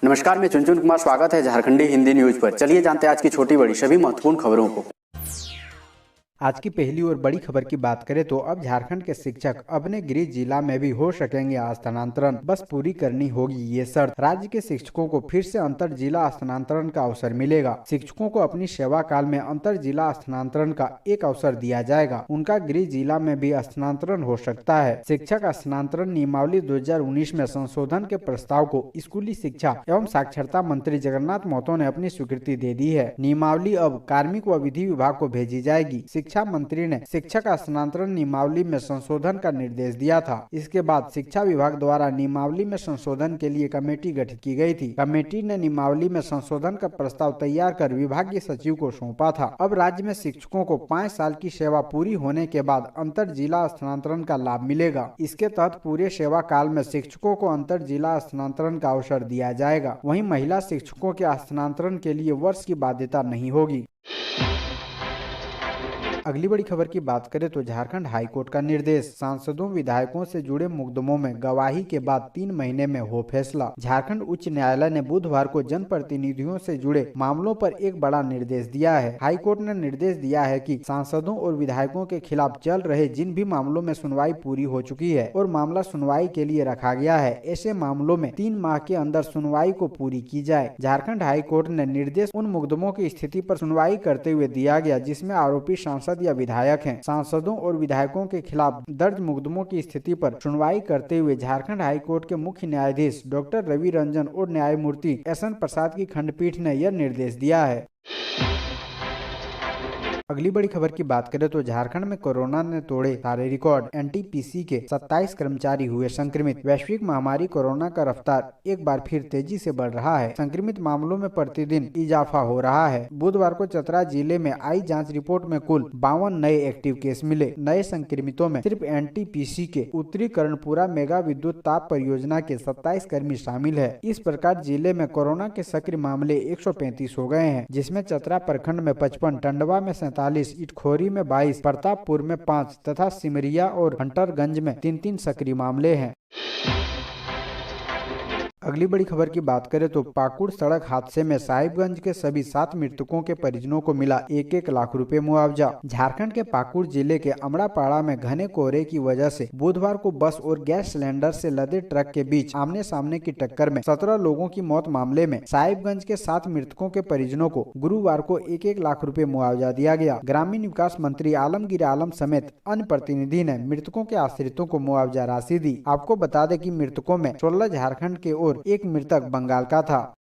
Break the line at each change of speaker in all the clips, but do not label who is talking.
नमस्कार, मैं चुनचुन कुमार। स्वागत है झारखंडी हिंदी न्यूज पर। चलिए जानते हैं आज की छोटी बड़ी सभी महत्वपूर्ण खबरों को।
आज की पहली और बड़ी खबर की बात करें तो अब झारखंड के शिक्षक अपने गृह जिला में भी हो सकेंगे स्थानांतरण, बस पूरी करनी होगी ये शर्त। राज्य के शिक्षकों को फिर से अंतर जिला स्थानांतरण का अवसर मिलेगा। शिक्षकों को अपनी सेवा काल में अंतर जिला स्थानांतरण का एक अवसर दिया जाएगा। उनका गृह जिला में भी स्थानांतरण हो सकता है। शिक्षक स्थानांतरण नियमावली 2019 में संशोधन के प्रस्ताव को स्कूली शिक्षा एवं साक्षरता मंत्री जगन्नाथ महतो ने अपनी स्वीकृति दे दी है। नियमावली अब कार्मिक व विधि विभाग को भेजी जाएगी। शिक्षा मंत्री ने शिक्षक स्थानांतरण नियमावली में संशोधन का निर्देश दिया था। इसके बाद शिक्षा विभाग द्वारा नियमावली में संशोधन के लिए कमेटी गठित की गई थी। कमेटी ने नियमावली में संशोधन का प्रस्ताव तैयार कर विभागीय सचिव को सौंपा था। अब राज्य में शिक्षकों को 5 साल की सेवा पूरी होने के बाद अंतर जिला स्थानांतरण का लाभ मिलेगा। इसके तहत पूरे सेवा काल में शिक्षकों को अंतर जिला स्थानांतरण का अवसर दिया जाएगा। वहीं महिला शिक्षकों के स्थानांतरण के लिए वर्ष की बाध्यता नहीं होगी। अगली बड़ी खबर की बात करें तो झारखंड हाईकोर्ट का निर्देश, सांसदों विधायकों से जुड़े मुकदमों में गवाही के बाद 3 महीने में हो फैसला। झारखंड उच्च न्यायालय ने बुधवार को जनप्रतिनिधियों से जुड़े मामलों पर एक बड़ा निर्देश दिया है। हाईकोर्ट ने निर्देश दिया है कि सांसदों और विधायकों के खिलाफ चल रहे जिन भी मामलों में सुनवाई पूरी हो चुकी है और मामला सुनवाई के लिए रखा गया है, ऐसे मामलों में 3 माह के अंदर सुनवाई को पूरी की जाए। झारखंड हाईकोर्ट ने निर्देश उन मुकदमों की स्थिति पर सुनवाई करते हुए दिया गया जिसमें आरोपी सांसद या विधायक हैं। सांसदों और विधायकों के खिलाफ दर्ज मुकदमों की स्थिति पर सुनवाई करते हुए झारखंड हाईकोर्ट के मुख्य न्यायाधीश डॉक्टर रवि रंजन और न्यायमूर्ति एस.एन. प्रसाद की खंडपीठ ने यह निर्देश दिया है। अगली बड़ी खबर की बात करें तो झारखंड में कोरोना ने तोड़े सारे रिकॉर्ड। एनटीपीसी के 27 कर्मचारी हुए संक्रमित। वैश्विक महामारी कोरोना का रफ्तार एक बार फिर तेजी से बढ़ रहा है। संक्रमित मामलों में प्रतिदिन इजाफा हो रहा है। बुधवार को चतरा जिले में आई जांच रिपोर्ट में कुल 52 नए एक्टिव केस मिले। नए संक्रमितों में सिर्फ एनटीपीसी के उत्तरी कर्णपुरा मेगा विद्युत ताप परियोजना के 27 कर्मी शामिल है। इस प्रकार जिले में कोरोना के सक्रिय मामले 135 हो गए हैं, जिसमें चतरा प्रखंड में 55, टंडवा में 47, इटखोरी में 22, प्रतापपुर में 5 तथा सिमरिया और हंटरगंज में 3-3 सक्रिय मामले हैं। अगली बड़ी खबर की बात करें तो पाकुड़ सड़क हादसे में साहिबगंज के सभी 7 मृतकों के परिजनों को मिला 1-1 लाख रुपए मुआवजा। झारखंड के पाकुड़ जिले के अमड़ापाड़ा में घने कोहरे की वजह से बुधवार को बस और गैस सिलेंडर से लदे ट्रक के बीच आमने सामने की टक्कर में 17 लोगों की मौत मामले में साहिबगंज के 7 मृतकों के परिजनों को गुरुवार को 1-1 लाख रुपए मुआवजा दिया गया। ग्रामीण विकास मंत्री आलमगीर आलम समेत अन्य प्रतिनिधि ने मृतकों के आश्रितों को मुआवजा राशि दी। आपको बता दें कि मृतकों में 16 झारखंड के और एक मृतक बंगाल का था।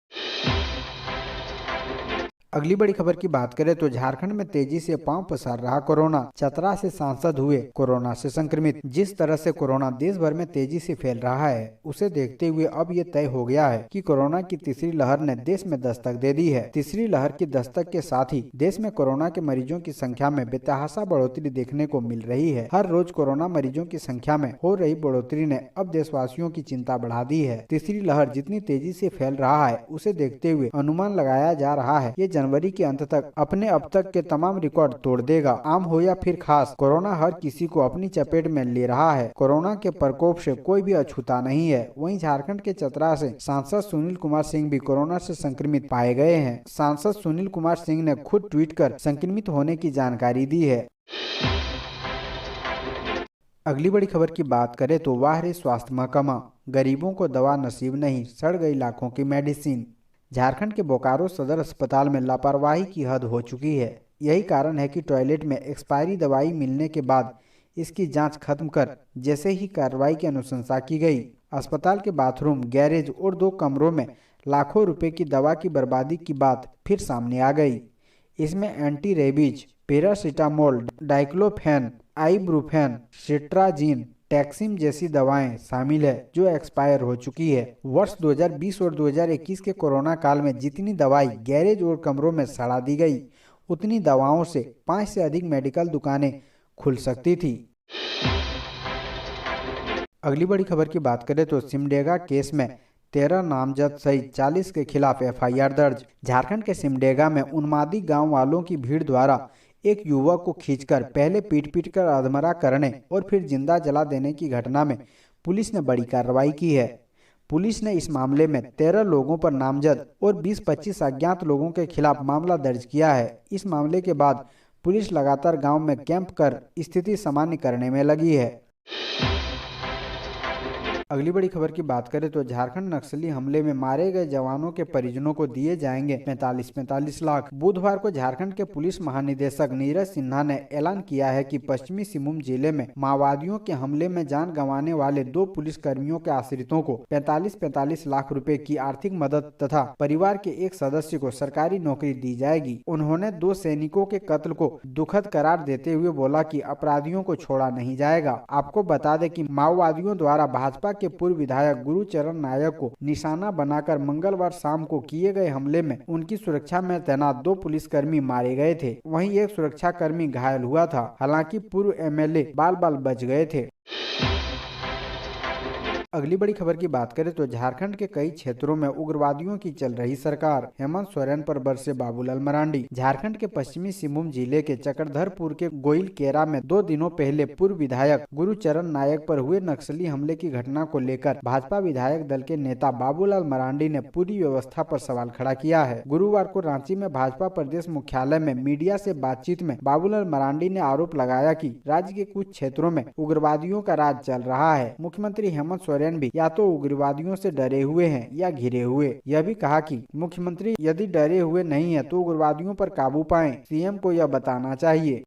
अगली बड़ी खबर की बात करें तो झारखंड में तेजी से पांव पसार रहा कोरोना। चतरा से सांसद हुए कोरोना से संक्रमित। जिस तरह से कोरोना देश भर में तेजी से फैल रहा है, उसे देखते हुए अब ये तय हो गया है कि कोरोना की तीसरी लहर ने देश में दस्तक दे दी है। तीसरी लहर की दस्तक के साथ ही देश में कोरोना के मरीजों की संख्या में बेतहाशा बढ़ोतरी देखने को मिल रही है। हर रोज कोरोना मरीजों की संख्या में हो रही बढ़ोतरी ने अब देशवासियों की चिंता बढ़ा दी है। तीसरी लहर जितनी तेजी से फैल रहा है, उसे देखते हुए अनुमान लगाया जा रहा है ये जनवरी के अंत तक अपने अब तक के तमाम रिकॉर्ड तोड़ देगा। आम हो या फिर खास, कोरोना हर किसी को अपनी चपेट में ले रहा है। कोरोना के प्रकोप से कोई भी अछूता नहीं है। वहीं झारखंड के चतरा से सांसद सुनील कुमार सिंह भी कोरोना से संक्रमित पाए गए हैं। सांसद सुनील कुमार सिंह ने खुद ट्वीट कर संक्रमित होने की जानकारी दी है। अगली बड़ी खबर की बात करें तो वाह रे स्वास्थ्य महकमा, गरीबों को दवा नसीब नहीं, सड़ गई लाखों की मेडिसिन। झारखंड के बोकारो सदर अस्पताल में लापरवाही की हद हो चुकी है। यही कारण है कि टॉयलेट में एक्सपायरी दवाई मिलने के बाद इसकी जांच खत्म कर जैसे ही कार्रवाई की अनुशंसा की गई, अस्पताल के बाथरूम, गैरेज और 2 कमरों में लाखों रुपए की दवा की बर्बादी की बात फिर सामने आ गई। इसमें anti rabies, paracetamol, diclofenac, ibuprofen, cetirizine, Taxim जैसी दवाएं शामिल है जो एक्सपायर हो चुकी है। वर्ष 2020 और 2021 के कोरोना काल में जितनी दवाई गैरेज और कमरों में सड़ा दी गई, उतनी दवाओं से 5 से अधिक मेडिकल दुकानें खुल सकती थी। अगली बड़ी खबर की बात करें तो सिमडेगा केस में 13 नामजद सहित 40 के खिलाफ एफआईआर दर्ज। झारखंड के सिमडेगा में उन्मादी गांव वालों की भीड़ द्वारा एक युवक को खींचकर पहले पीट कर अधमरा करने और फिर जिंदा जला देने की घटना में पुलिस ने बड़ी कार्रवाई की है। पुलिस ने इस मामले में 13 लोगों पर नामजद और 20-25 अज्ञात लोगों के खिलाफ मामला दर्ज किया है। इस मामले के बाद पुलिस लगातार गांव में कैंप कर स्थिति सामान्य करने में लगी है। अगली बड़ी खबर की बात करें तो झारखंड नक्सली हमले में मारे गए जवानों के परिजनों को दिए जाएंगे 45 लाख। बुधवार को झारखंड के पुलिस महानिदेशक नीरज सिन्हा ने ऐलान किया है कि पश्चिमी सिंहभूम जिले में माओवादियों के हमले में जान गंवाने वाले 2 पुलिस कर्मियों के आश्रितों को 45 लाख रुपए की आर्थिक मदद तथा परिवार के एक सदस्य को सरकारी नौकरी दी जाएगी। उन्होंने 2 सैनिकों के कत्ल को दुखद करार देते हुए बोला कि अपराधियों को छोड़ा नहीं जाएगा। आपको बता दें कि माओवादियों द्वारा भाजपा के पूर्व विधायक गुरुचरण नायक को निशाना बनाकर मंगलवार शाम को किए गए हमले में उनकी सुरक्षा में तैनात 2 पुलिसकर्मी मारे गए थे। वहीं एक सुरक्षाकर्मी घायल हुआ था। हालांकि पूर्व एमएलए बाल बाल बच गए थे। अगली बड़ी खबर की बात करें तो झारखंड के कई क्षेत्रों में उग्रवादियों की चल रही सरकार। हेमंत सोरेन पर बरसे बाबूलाल मरांडी। झारखंड के पश्चिमी सिंहभूम जिले के चक्रधरपुर के गोइल केरा में 2 दिनों पहले पूर्व विधायक गुरुचरण नायक पर हुए नक्सली हमले की घटना को लेकर भाजपा विधायक दल के नेता बाबूलाल मरांडी ने पूरी व्यवस्था पर सवाल खड़ा किया है। गुरुवार को रांची में भाजपा प्रदेश मुख्यालय में मीडिया से बातचीत में बाबूलाल मरांडी ने आरोप लगाया कि राज्य के कुछ क्षेत्रों में उग्रवादियों का राज चल रहा है। मुख्यमंत्री हेमंत सोरेन भी या तो उग्रवादियों से डरे हुए हैं या घिरे हुए। यह भी कहा कि मुख्यमंत्री यदि डरे हुए नहीं है तो उग्रवादियों पर काबू पाएं। सीएम को यह बताना चाहिए।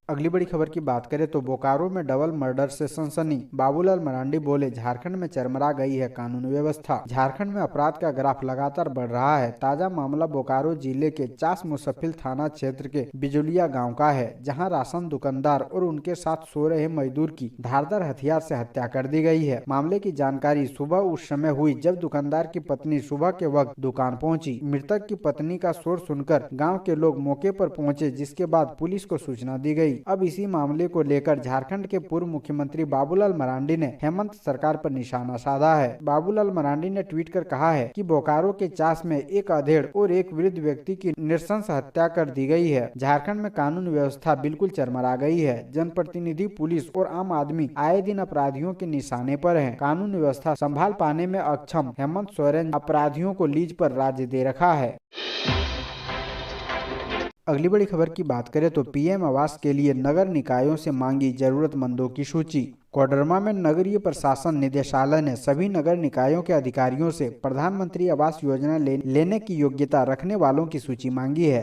अगली बड़ी खबर की बात करें तो बोकारो में डबल मर्डर से सनसनी। बाबूलाल मरांडी बोले झारखंड में चरमरा गई है कानून व्यवस्था। झारखंड में अपराध का ग्राफ लगातार बढ़ रहा है। ताजा मामला बोकारो जिले के चास मुसफिल थाना क्षेत्र के बिजुलिया गांव का है, जहां राशन दुकानदार और उनके साथ सो रहे मजदूर की धारदार हथियार से हत्या कर दी गई है। मामले की जानकारी सुबह उस समय हुई जब दुकानदार की पत्नी सुबह के वक्त दुकान पहुंची। मृतक की पत्नी का शोर सुनकर गाँव के लोग मौके पर पहुंचे, जिसके बाद पुलिस को सूचना दी गई। अब इसी मामले को लेकर झारखंड के पूर्व मुख्यमंत्री बाबूलाल मरांडी ने हेमंत सरकार पर निशाना साधा है। बाबूलाल मरांडी ने ट्वीट कर कहा है कि बोकारो के चास में एक अधेड़ और एक वृद्ध व्यक्ति की नृशंस हत्या कर दी गई है। झारखंड में कानून व्यवस्था बिल्कुल चरमरा गई है। जनप्रतिनिधि, पुलिस और आम आदमी आए दिन अपराधियों के निशाने पर है। कानून व्यवस्था संभाल पाने में अक्षम हेमंत सोरेन अपराधियों को लीज पर राज्य दे रखा है। अगली बड़ी खबर की बात करें तो पीएम आवास के लिए नगर निकायों से मांगी जरूरतमंदों की सूची। कोडरमा में नगरीय प्रशासन निदेशालय ने सभी नगर निकायों के अधिकारियों से प्रधानमंत्री आवास योजना लेने की योग्यता रखने वालों की सूची मांगी है।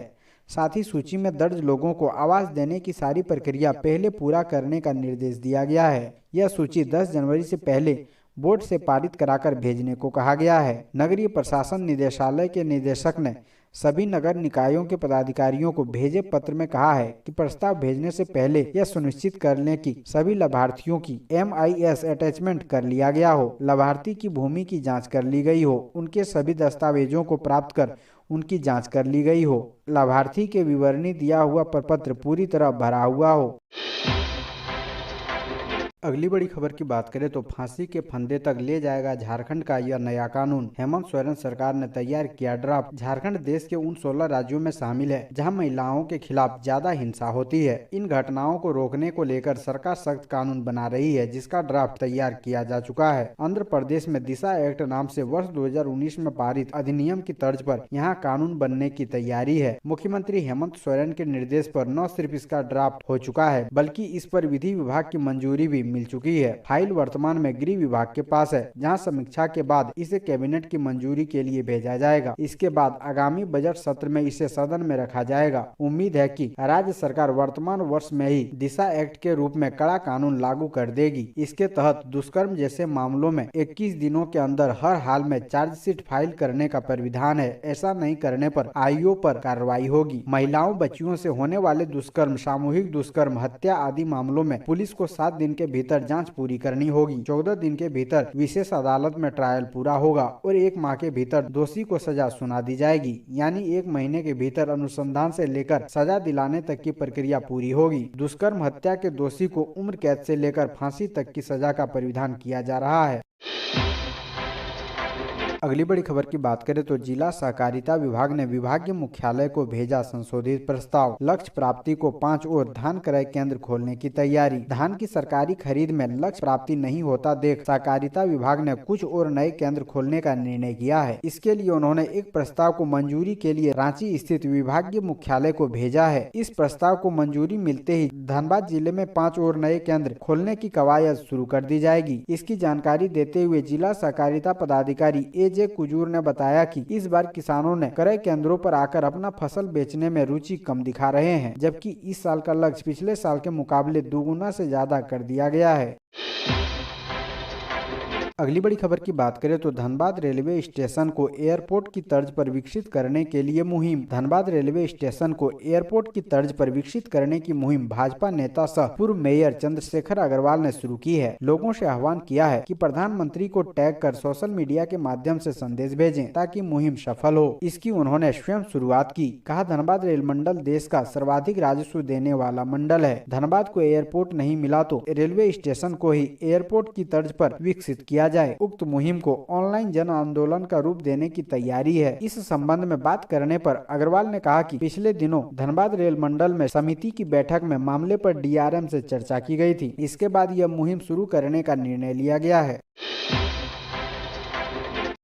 साथ ही सूची में दर्ज लोगों को आवास देने की सारी प्रक्रिया पहले पूरा करने का निर्देश दिया गया है। यह सूची 10 जनवरी से पहले बोर्ड से पारित कराकर भेजने को कहा गया है। नगरीय प्रशासन निदेशालय के निदेशक ने सभी नगर निकायों के पदाधिकारियों को भेजे पत्र में कहा है कि प्रस्ताव भेजने से पहले यह सुनिश्चित कर लें कि सभी लाभार्थियों की MIS अटैचमेंट कर लिया गया हो, लाभार्थी की भूमि की जांच कर ली गई हो, उनके सभी दस्तावेजों को प्राप्त कर उनकी जांच कर ली गई हो, लाभार्थी के विवरणी दिया हुआ प्रपत्र पूरी तरह भरा हुआ हो। अगली बड़ी खबर की बात करें तो फांसी के फंदे तक ले जाएगा झारखंड का यह नया कानून। हेमंत सोरेन सरकार ने तैयार किया ड्राफ्ट। झारखंड देश के उन 16 राज्यों में शामिल है जहां महिलाओं के खिलाफ ज्यादा हिंसा होती है। इन घटनाओं को रोकने को लेकर सरकार सख्त कानून बना रही है, जिसका ड्राफ्ट तैयार किया जा चुका है। आंध्र प्रदेश में दिशा एक्ट नाम से वर्ष 2019 में पारित अधिनियम की तर्ज पर यहाँ कानून बनने की तैयारी है। मुख्यमंत्री हेमंत सोरेन के निर्देश पर न सिर्फ इसका ड्राफ्ट हो चुका है, बल्कि इस पर विधि विभाग की मंजूरी भी मिल चुकी है। फाइल वर्तमान में गृह विभाग के पास है, जहां समीक्षा के बाद इसे कैबिनेट की मंजूरी के लिए भेजा जाएगा। इसके बाद आगामी बजट सत्र में इसे सदन में रखा जाएगा। उम्मीद है कि राज्य सरकार वर्तमान वर्ष में ही दिशा एक्ट के रूप में कड़ा कानून लागू कर देगी। इसके तहत दुष्कर्म जैसे मामलों में 21 दिनों के अंदर हर हाल में चार्जशीट फाइल करने का प्राविधान है। ऐसा नहीं करने पर आईओ पर कार्रवाई होगी। महिलाओं, बच्चियों से होने वाले दुष्कर्म, सामूहिक दुष्कर्म, हत्या आदि मामलों में पुलिस को 7 दिन के भीतर जांच पूरी करनी होगी। 14 दिन के भीतर विशेष अदालत में ट्रायल पूरा होगा और 1 माह के भीतर दोषी को सजा सुना दी जाएगी। यानी 1 महीने के भीतर अनुसंधान से लेकर सजा दिलाने तक की प्रक्रिया पूरी होगी। दुष्कर्म हत्या के दोषी को उम्र कैद से लेकर फांसी तक की सजा का प्राविधान किया जा रहा है। अगली बड़ी खबर की बात करें तो जिला सहकारिता विभाग ने विभागीय मुख्यालय को भेजा संशोधित प्रस्ताव। लक्ष्य प्राप्ति को 5 और धान क्रय केंद्र खोलने की तैयारी। धान की सरकारी खरीद में लक्ष्य प्राप्ति नहीं होता देख सहकारिता विभाग ने कुछ और नए केंद्र खोलने का निर्णय किया है। इसके लिए उन्होंने एक प्रस्ताव को मंजूरी के लिए रांची स्थित विभागीय मुख्यालय को भेजा है। इस प्रस्ताव को मंजूरी मिलते ही धनबाद जिले में 5 और नए केंद्र खोलने की कवायद शुरू कर दी जाएगी। इसकी जानकारी देते हुए जिला सहकारिता पदाधिकारी एजे कुजूर ने बताया कि इस बार किसानों ने क्रय केंद्रों पर आकर अपना फसल बेचने में रुचि कम दिखा रहे हैं, जबकि इस साल का लक्ष्य पिछले साल के मुकाबले दोगुना से ज्यादा कर दिया गया है। अगली बड़ी खबर की बात करें तो धनबाद रेलवे स्टेशन को एयरपोर्ट की तर्ज पर विकसित करने के लिए मुहिम। धनबाद रेलवे स्टेशन को एयरपोर्ट की तर्ज पर विकसित करने की मुहिम भाजपा नेता सह पूर्व मेयर चंद्रशेखर अग्रवाल ने शुरू की है। लोगों से आह्वान किया है कि प्रधानमंत्री को टैग कर सोशल मीडिया के माध्यम से संदेश भेजें ताकि मुहिम सफल हो। इसकी उन्होंने स्वयं शुरुआत की। कहा, धनबाद रेल मंडल देश का सर्वाधिक राजस्व देने वाला मंडल है। धनबाद को एयरपोर्ट नहीं मिला तो रेलवे स्टेशन को ही एयरपोर्ट की तर्ज पर विकसित किया जाए। उक्त मुहिम को ऑनलाइन जन आंदोलन का रूप देने की तैयारी है। इस संबंध में बात करने पर अग्रवाल ने कहा कि पिछले दिनों धनबाद रेल मंडल में समिति की बैठक में मामले पर डीआरएम से चर्चा की गई थी। इसके बाद यह मुहिम शुरू करने का निर्णय लिया गया है।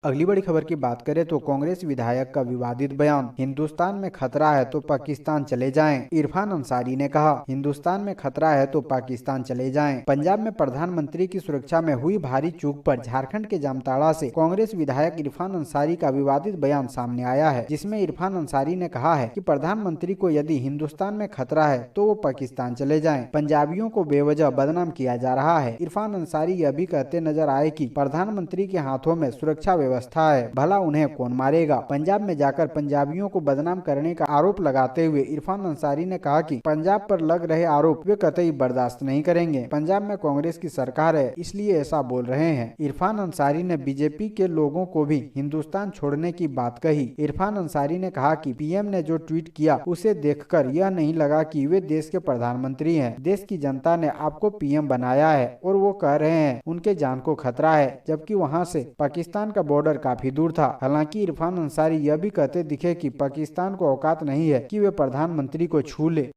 अगली बड़ी खबर की बात करें तो कांग्रेस विधायक का विवादित बयान। हिंदुस्तान में खतरा है तो पाकिस्तान चले जाएं। इरफान अंसारी ने कहा, हिंदुस्तान में खतरा है तो पाकिस्तान चले जाएं। पंजाब में प्रधानमंत्री की सुरक्षा में हुई भारी चूक पर झारखंड के जामताड़ा से कांग्रेस विधायक इरफान अंसारी का विवादित बयान सामने आया है, जिसमें इरफान अंसारी ने कहा है कि प्रधानमंत्री को यदि हिंदुस्तान में खतरा है तो वो पाकिस्तान चले जाएं। पंजाबियों को बेवजह बदनाम किया जा रहा है। इरफान अंसारी यह भी कहते नजर आए कि प्रधानमंत्री के हाथों में सुरक्षा व्यवस्था है, भला उन्हें कौन मारेगा। पंजाब में जाकर पंजाबियों को बदनाम करने का आरोप लगाते हुए इरफान अंसारी ने कहा कि पंजाब पर लग रहे आरोप वे कतई बर्दाश्त नहीं करेंगे। पंजाब में कांग्रेस की सरकार है, इसलिए ऐसा बोल रहे हैं। इरफान अंसारी ने बीजेपी के लोगों को भी हिंदुस्तान छोड़ने की बात कही। इरफान अंसारी ने कहा कि पीएम ने जो ट्वीट किया उसे देखकर यह नहीं लगा कि वे देश के प्रधानमंत्री हैं। देश की जनता ने आपको पीएम बनाया है और वो कह रहे हैं उनके जान को खतरा है, जबकि वहां से पाकिस्तान का बॉर्डर काफी दूर था। हालांकि इरफान अंसारी यह भी कहते दिखे कि पाकिस्तान को औकात नहीं है कि वे प्रधानमंत्री को छू ले।